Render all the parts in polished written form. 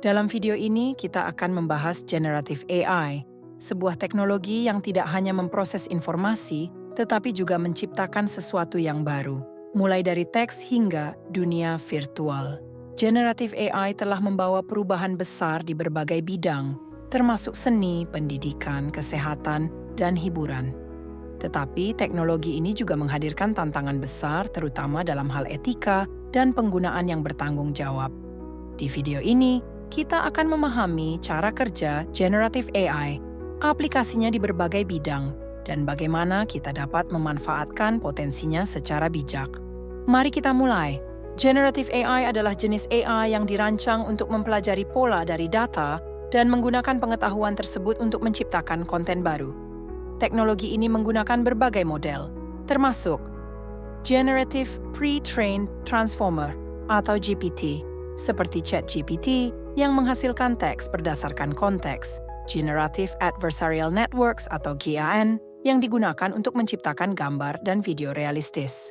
Dalam video ini, kita akan membahas Generative AI, sebuah teknologi yang tidak hanya memproses informasi, tetapi juga menciptakan sesuatu yang baru, mulai dari teks hingga dunia virtual. Generative AI telah membawa perubahan besar di berbagai bidang, termasuk seni, pendidikan, kesehatan, dan hiburan. Tetapi teknologi ini juga menghadirkan tantangan besar, terutama dalam hal etika dan penggunaan yang bertanggung jawab. Di video ini, kita akan memahami cara kerja Generative AI, aplikasinya di berbagai bidang, dan bagaimana kita dapat memanfaatkan potensinya secara bijak. Mari kita mulai. Generative AI adalah jenis AI yang dirancang untuk mempelajari pola dari data dan menggunakan pengetahuan tersebut untuk menciptakan konten baru. Teknologi ini menggunakan berbagai model, termasuk Generative Pre-trained Transformer atau GPT, seperti ChatGPT yang menghasilkan teks berdasarkan konteks, Generative Adversarial Networks atau GAN yang digunakan untuk menciptakan gambar dan video realistis.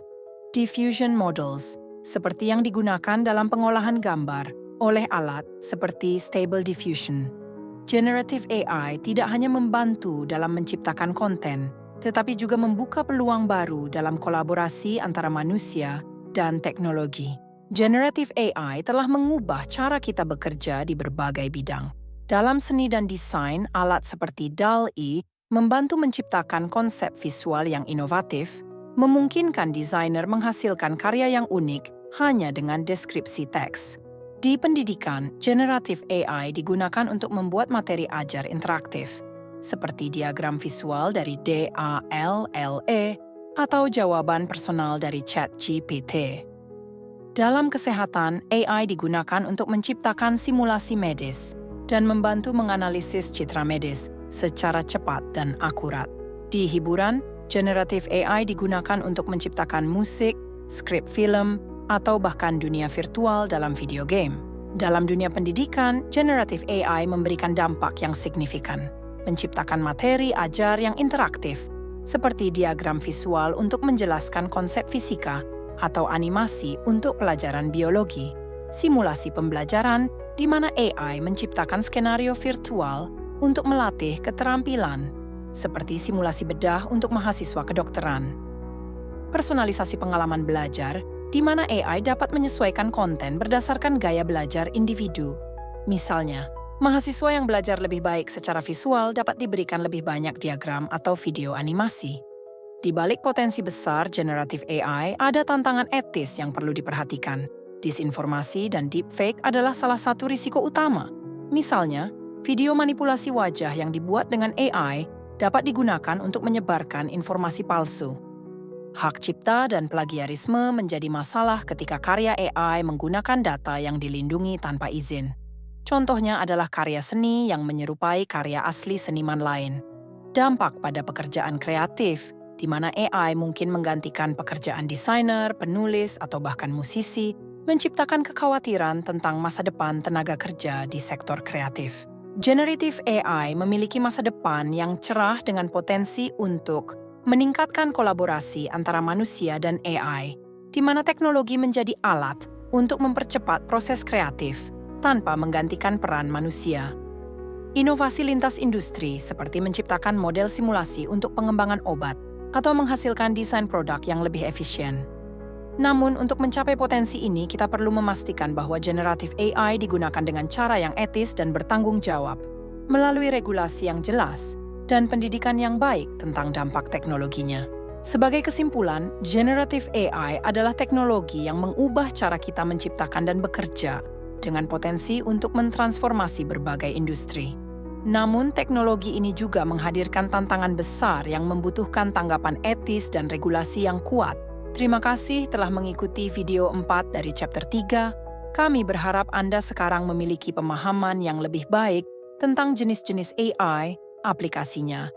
Diffusion Models, seperti yang digunakan dalam pengolahan gambar oleh alat seperti Stable Diffusion. Generative AI tidak hanya membantu dalam menciptakan konten, tetapi juga membuka peluang baru dalam kolaborasi antara manusia dan teknologi. Generative AI telah mengubah cara kita bekerja di berbagai bidang. Dalam seni dan desain, alat seperti DALL-E membantu menciptakan konsep visual yang inovatif, memungkinkan desainer menghasilkan karya yang unik hanya dengan deskripsi teks. Di pendidikan, Generative AI digunakan untuk membuat materi ajar interaktif, seperti diagram visual dari DALL-E atau jawaban personal dari ChatGPT. Dalam kesehatan, AI digunakan untuk menciptakan simulasi medis dan membantu menganalisis citra medis secara cepat dan akurat. Di hiburan, Generative AI digunakan untuk menciptakan musik, skrip film, atau bahkan dunia virtual dalam video game. Dalam dunia pendidikan, Generative AI memberikan dampak yang signifikan, menciptakan materi ajar yang interaktif, seperti diagram visual untuk menjelaskan konsep fisika atau animasi untuk pelajaran biologi, simulasi pembelajaran di mana AI menciptakan skenario virtual untuk melatih keterampilan, seperti simulasi bedah untuk mahasiswa kedokteran. Personalisasi pengalaman belajar, di mana AI dapat menyesuaikan konten berdasarkan gaya belajar individu. Misalnya, mahasiswa yang belajar lebih baik secara visual dapat diberikan lebih banyak diagram atau video animasi. Di balik potensi besar Generative AI, ada tantangan etis yang perlu diperhatikan. Disinformasi dan deepfake adalah salah satu risiko utama. Misalnya, video manipulasi wajah yang dibuat dengan AI dapat digunakan untuk menyebarkan informasi palsu. Hak cipta dan plagiarisme menjadi masalah ketika karya AI menggunakan data yang dilindungi tanpa izin. Contohnya adalah karya seni yang menyerupai karya asli seniman lain. Dampak pada pekerjaan kreatif, di mana AI mungkin menggantikan pekerjaan desainer, penulis, atau bahkan musisi, menciptakan kekhawatiran tentang masa depan tenaga kerja di sektor kreatif. Generative AI memiliki masa depan yang cerah dengan potensi untuk meningkatkan kolaborasi antara manusia dan AI, di mana teknologi menjadi alat untuk mempercepat proses kreatif tanpa menggantikan peran manusia. Inovasi lintas industri seperti menciptakan model simulasi untuk pengembangan obat atau menghasilkan desain produk yang lebih efisien. Namun, untuk mencapai potensi ini, kita perlu memastikan bahwa Generative AI digunakan dengan cara yang etis dan bertanggung jawab, melalui regulasi yang jelas dan pendidikan yang baik tentang dampak teknologinya. Sebagai kesimpulan, Generative AI adalah teknologi yang mengubah cara kita menciptakan dan bekerja dengan potensi untuk mentransformasi berbagai industri. Namun, teknologi ini juga menghadirkan tantangan besar yang membutuhkan tanggapan etis dan regulasi yang kuat. Terima kasih telah mengikuti video 4 dari chapter 3. Kami berharap Anda sekarang memiliki pemahaman yang lebih baik tentang jenis-jenis AI, aplikasinya,